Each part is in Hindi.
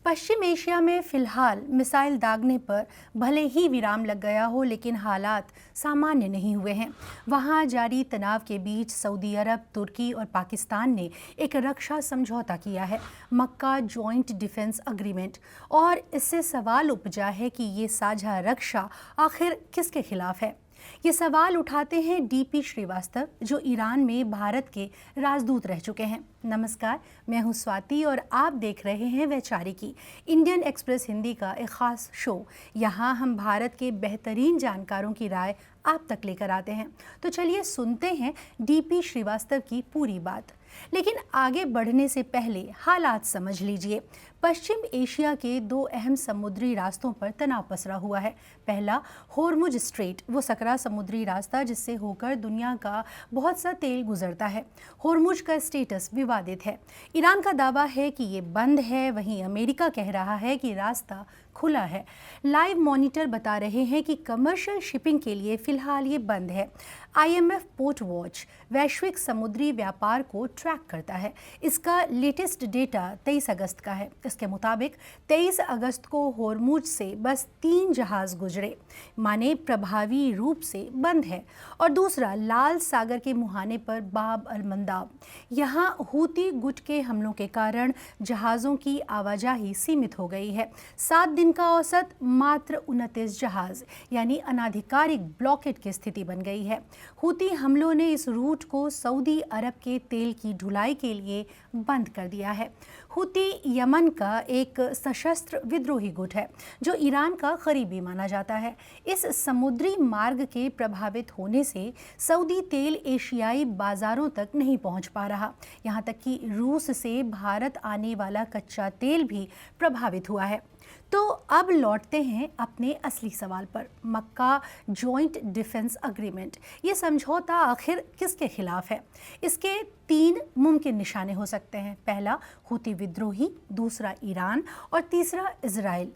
पश्चिम एशिया में फिलहाल मिसाइल दागने पर भले ही विराम लग गया हो, लेकिन हालात सामान्य नहीं हुए हैं। वहां जारी तनाव के बीच सऊदी अरब, तुर्की और पाकिस्तान ने एक रक्षा समझौता किया है, मक्का जॉइंट डिफेंस अग्रीमेंट। और इससे सवाल उपजा है कि ये साझा रक्षा आखिर किसके खिलाफ है। ये सवाल उठाते हैं डीपी श्रीवास्तव, जो ईरान में भारत के राजदूत रह चुके हैं। नमस्कार, मैं हूं स्वाति और आप देख रहे हैं वैचारिकी, इंडियन एक्सप्रेस हिंदी का एक खास शो। यहाँ हम भारत के बेहतरीन जानकारों की राय आप तक लेकर आते हैं। तो चलिए सुनते हैं डीपी श्रीवास्तव की पूरी बात। लेकिन आगे बढ़ने से पहले हालात समझ लीजिए। पश्चिम एशिया के दो अहम समुद्री रास्तों पर तनाव पसरा हुआ है। पहला होर्मुज स्ट्रेट, वो सकरा समुद्री रास्ता जिससे होकर दुनिया का बहुत सा तेल गुजरता है। होर्मुज का स्टेटस विवादित है। ईरान का दावा है कि ये बंद है, वहीं अमेरिका कह रहा है कि रास्ता खुला है। लाइव मॉनिटर बता रहे हैं कि कमर्शियल शिपिंग के लिए फिलहाल ये बंद है। IMF पोर्ट वॉच वैश्विक समुद्री व्यापार को ट्रैक करता है। इसका लेटेस्ट डेटा 23 अगस्त का है। इसके मुताबिक 23 अगस्त को होर्मुज से बस 3 जहाज गुजरे, माने प्रभावी रूप से बंद है। और दूसरा लाल सागर के मुहाने पर बाब अल मंदाब, यहाँ हूती गुट के हमलों के कारण जहाज़ों की आवाजाही सीमित हो गई है। 7 दिन का औसत मात्र 29 जहाज, यानी अनाधिकारिक ब्लॉकेट की स्थिति बन गई है। हूती हमलों ने इस रूट को सऊदी अरब के तेल की ढुलाई के लिए बंद कर दिया है। हूती यमन का एक सशस्त्र विद्रोही गुट है जो ईरान का करीबी माना जाता है। इस समुद्री मार्ग के प्रभावित होने से सऊदी तेल एशियाई बाजारों तक नहीं पहुंच पा रहा। यहां तक कि रूस से भारत आने वाला कच्चा तेल भी प्रभावित हुआ है। तो अब लौटते हैं अपने असली सवाल पर, मक्का जॉइंट डिफेंस अग्रीमेंट। ये समझौता आखिर किसके खिलाफ है? इसके 3 मुमकिन निशाने हो सकते हैं। पहला हूती विद्रोही, दूसरा ईरान और तीसरा इजराइल।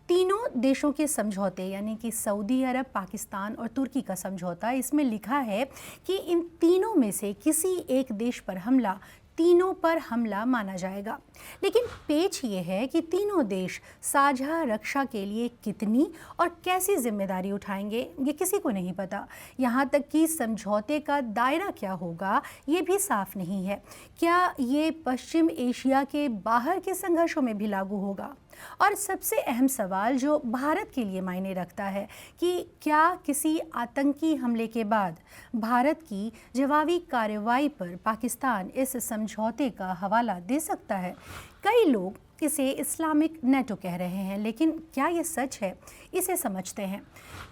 तीनों देशों के समझौते, यानी कि सऊदी अरब, पाकिस्तान और तुर्की का समझौता, इसमें लिखा है कि इन तीनों में से किसी एक देश पर हमला तीनों पर हमला माना जाएगा। लेकिन पेच ये है कि तीनों देश साझा रक्षा के लिए कितनी और कैसी जिम्मेदारी उठाएंगे, ये किसी को नहीं पता। यहाँ तक कि समझौते का दायरा क्या होगा ये भी साफ नहीं है। क्या ये पश्चिम एशिया के बाहर के संघर्षों में भी लागू होगा? और सबसे अहम सवाल जो भारत के लिए मायने रखता है कि क्या किसी आतंकी हमले के बाद भारत की जवाबी कार्रवाई पर पाकिस्तान इस समझौते का हवाला दे सकता है? कई लोग इसे इस्लामिक नेटो कह रहे हैं, लेकिन क्या ये सच है? इसे समझते हैं।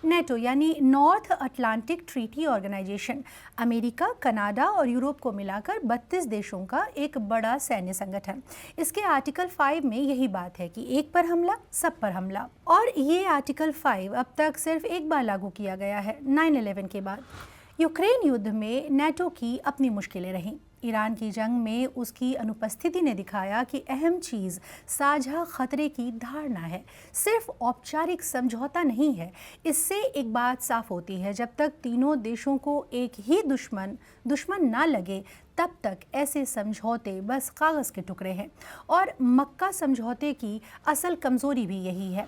नेटो यानी North Atlantic Treaty Organization, America, Canada और यूरोप को मिलाकर 32 देशों का एक बड़ा सैन्य संगठन। इसके आर्टिकल 5 में यही बात है कि एक पर हमला सब पर हमला। और ये आर्टिकल 5 अब तक सिर्फ एक बार लागू किया गया है, 9/11 के बाद। यूक्रेन युद्ध में नेटो की अपनी मुश्किलें रहीं। ईरान की जंग में उसकी अनुपस्थिति ने दिखाया कि अहम चीज़ साझा खतरे की धारणा है, सिर्फ औपचारिक समझौता नहीं है। इससे एक बात साफ होती है, जब तक तीनों देशों को एक ही दुश्मन ना लगे, तब तक ऐसे समझौते बस कागज़ के टुकड़े हैं। और मक्का समझौते की असल कमज़ोरी भी यही है।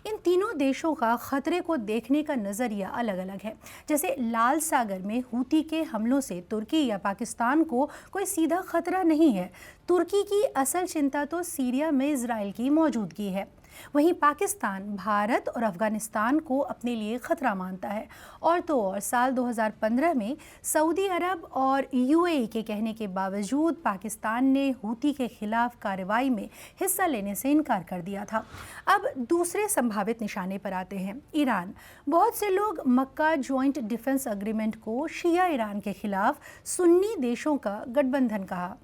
इन तीनों देशों का खतरे को देखने का नज़रिया अलग अलग है। जैसे लाल सागर में हूती के हमलों से तुर्की या पाकिस्तान को कोई सीधा खतरा नहीं है। तुर्की की असल चिंता तो सीरिया में इजराइल की मौजूदगी है। वहीं पाकिस्तान भारत और अफगानिस्तान को अपने लिए खतरा मानता है। और तो और साल 2015 में सऊदी अरब और UAE के कहने के बावजूद पाकिस्तान ने हूती के खिलाफ कार्रवाई में हिस्सा लेने से इनकार कर दिया था। अब दूसरे संभावित निशाने पर आते हैं, ईरान। बहुत से लोग मक्का जॉइंट डिफेंस अग्रीमेंट को शिया ईरान के खिलाफ सुन्नी देशों का गठबंधन कहा,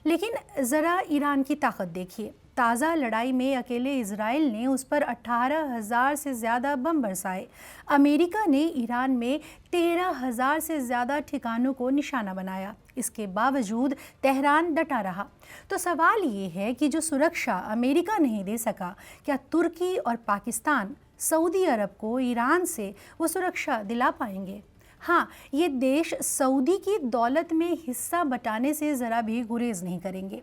लेकिन ज़रा ईरान की ताकत देखिए। ताज़ा लड़ाई में अकेले इजराइल ने उस पर 18,000 से ज़्यादा बम बरसाए। अमेरिका ने ईरान में 13,000 से ज़्यादा ठिकानों को निशाना बनाया। इसके बावजूद तेहरान डटा रहा। तो सवाल ये है कि जो सुरक्षा अमेरिका नहीं दे सका, क्या तुर्की और पाकिस्तान सऊदी अरब को ईरान से वो सुरक्षा दिला पाएंगे? हाँ, ये देश सऊदी की दौलत में हिस्सा बटाने से ज़रा भी गुरेज नहीं करेंगे।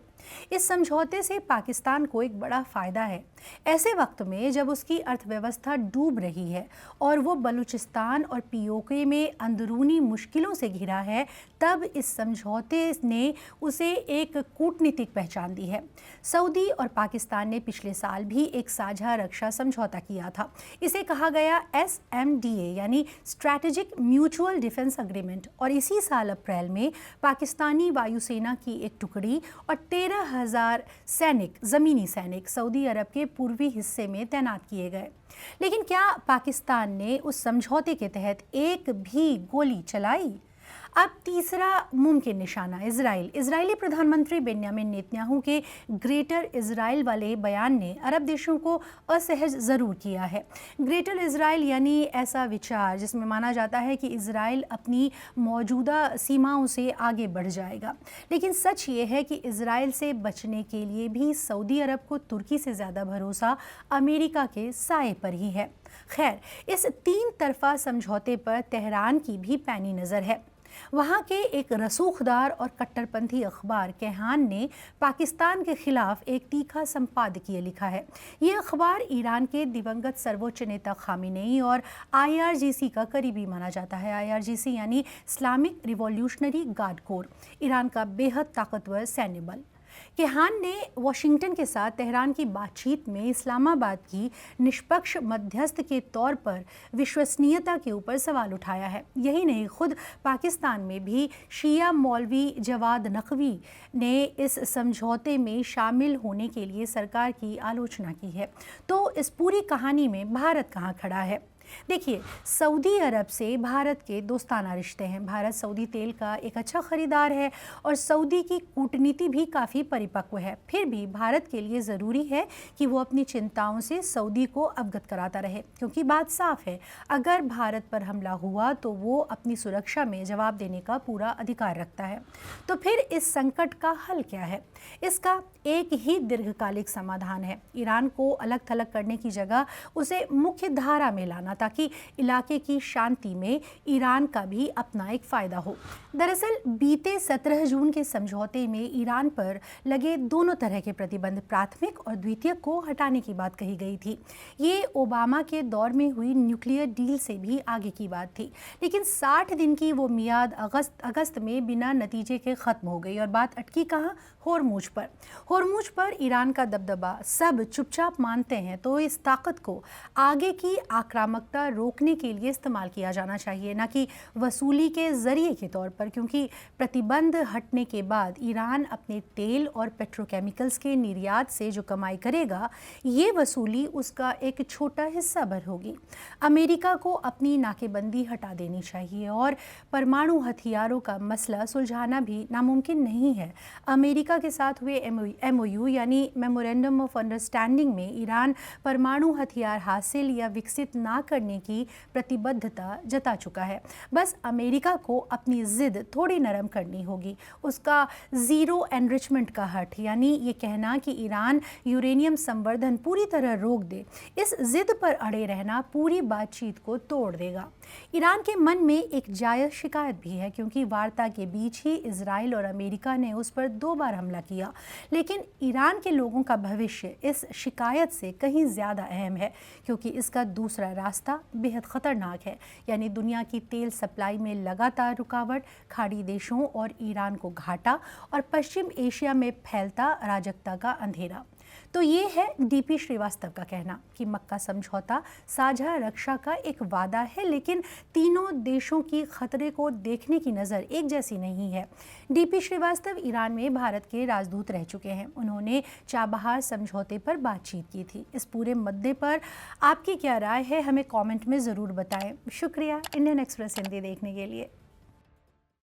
इस समझौते से पाकिस्तान को एक बड़ा फ़ायदा है। ऐसे वक्त में जब उसकी अर्थव्यवस्था डूब रही है और वो बलूचिस्तान और पीओके में अंदरूनी मुश्किलों से घिरा है, तब इस समझौते ने उसे एक कूटनीतिक पहचान दी है। सऊदी और पाकिस्तान ने पिछले साल भी एक साझा रक्षा समझौता किया था। इसे कहा गया SMDA यानी स्ट्रैटेजिक म्यूचुअल डिफेंस एग्रीमेंट, और इसी साल अप्रैल में पाकिस्तानी वायुसेना की एक टुकड़ी और 13,000 सैनिक, ज़मीनी सैनिक सऊदी अरब के पूर्वी हिस्से में तैनात किए गए। लेकिन क्या पाकिस्तान ने उस समझौते के तहत एक भी गोली चलाई? अब तीसरा मुमकिन निशाना इजराइल। इजरायली प्रधानमंत्री बेन्यामिन नेतन्याहू के ग्रेटर इजराइल वाले बयान ने अरब देशों को असहज ज़रूर किया है। ग्रेटर इजराइल यानी ऐसा विचार जिसमें माना जाता है कि इजराइल अपनी मौजूदा सीमाओं से आगे बढ़ जाएगा। लेकिन सच ये है कि इजराइल से बचने के लिए भी सऊदी अरब को तुर्की से ज़्यादा भरोसा अमेरिका के साए पर ही है। खैर, इस 3 तरफा समझौते पर तेहरान की भी पैनी नज़र है। वहाँ के एक रसूखदार और कट्टरपंथी अखबार केहान ने पाकिस्तान के खिलाफ एक तीखा संपादकीय लिखा है। ये अखबार ईरान के दिवंगत सर्वोच्च नेता खामेनेई और IRGC का करीबी माना जाता है। IRGC यानी Islamic revolutionary guard core, Iran का बेहद ताकतवर सैन्य बल। केहान ने वाशिंगटन के साथ तेहरान की बातचीत में इस्लामाबाद की निष्पक्ष मध्यस्थ के तौर पर विश्वसनीयता के ऊपर सवाल उठाया है। यही नहीं, खुद पाकिस्तान में भी शिया मौलवी जवाद नकवी ने इस समझौते में शामिल होने के लिए सरकार की आलोचना की है। तो इस पूरी कहानी में भारत कहाँ खड़ा है? देखिए, सऊदी अरब से भारत के दोस्ताना रिश्ते हैं। भारत सऊदी तेल का एक अच्छा खरीदार है और सऊदी की कूटनीति भी काफ़ी परिपक्व है। फिर भी भारत के लिए ज़रूरी है कि वो अपनी चिंताओं से सऊदी को अवगत कराता रहे, क्योंकि बात साफ है, अगर भारत पर हमला हुआ तो वो अपनी सुरक्षा में जवाब देने का पूरा अधिकार रखता है। तो फिर इस संकट का हल क्या है? इसका एक ही दीर्घकालिक समाधान है। ईरान को अलग थलग करने की जगह उसे मुख्य धारा में लाना, ताकि इलाके की शांति में ईरान का भी अपना एक फ़ायदा हो। दरअसल बीते 17 जून के समझौते में ईरान पर लगे दोनों तरह के प्रतिबंध, प्राथमिक और द्वितीयक, को हटाने की बात कही गई थी। ये ओबामा के दौर में हुई न्यूक्लियर डील से भी आगे की बात थी। लेकिन 60 दिन की वो मियाद अगस्त में बिना नतीजे के ख़त्म हो गई और बात अटकी कहाँ? होर्मुज पर। होर्मुज पर ईरान का दबदबा सब चुपचाप मानते हैं, तो इस ताकत को आगे की आक्रामकता रोकने के लिए इस्तेमाल किया जाना चाहिए, न कि वसूली के ज़रिए के तौर पर, क्योंकि प्रतिबंध हटने के बाद ईरान अपने तेल और पेट्रोकेमिकल्स के निर्यात से जो कमाई करेगा, ये वसूली उसका एक छोटा हिस्सा भर होगी। अमेरिका को अपनी नाकेबंदी हटा देनी चाहिए और परमाणु हथियारों का मसला सुलझाना भी नामुमकिन नहीं है। अमेरिका के साथ हुए MOU यानी मेमोरेंडम ऑफ अंडरस्टैंडिंग में ईरान परमाणु हथियार हासिल या विकसित ना करने की प्रतिबद्धता जता चुका है। बस अमेरिका को अपनी जिद थोड़ी नरम करनी होगी। उसका ज़ीरो एनरिचमेंट का हट, यानी ये कहना कि ईरान यूरेनियम संवर्धन पूरी तरह रोक दे, इस जिद पर अड़े रहना पूरी बातचीत को तोड़ देगा। ईरान के मन में एक जायज़ शिकायत भी है, क्योंकि वार्ता के बीच ही इजराइल और अमेरिका ने उस पर 2 बार हमला किया। लेकिन ईरान के लोगों का भविष्य इस शिकायत से कहीं ज़्यादा अहम है, क्योंकि इसका दूसरा रास्ता बेहद ख़तरनाक है, यानी दुनिया की तेल सप्लाई में लगातार रुकावट, खाड़ी देशों और ईरान को घाटा और पश्चिम एशिया में फैलता अराजकता का अंधेरा। तो ये है DP श्रीवास्तव का कहना कि मक्का समझौता साझा रक्षा का एक वादा है, लेकिन तीनों देशों की खतरे को देखने की नज़र एक जैसी नहीं है। DP श्रीवास्तव ईरान में भारत के राजदूत रह चुके हैं। उन्होंने चाबहार समझौते पर बातचीत की थी। इस पूरे मुद्दे पर आपकी क्या राय है, हमें कमेंट में ज़रूर बताएं। शुक्रिया इंडियन एक्सप्रेस हिंदी देखने के लिए।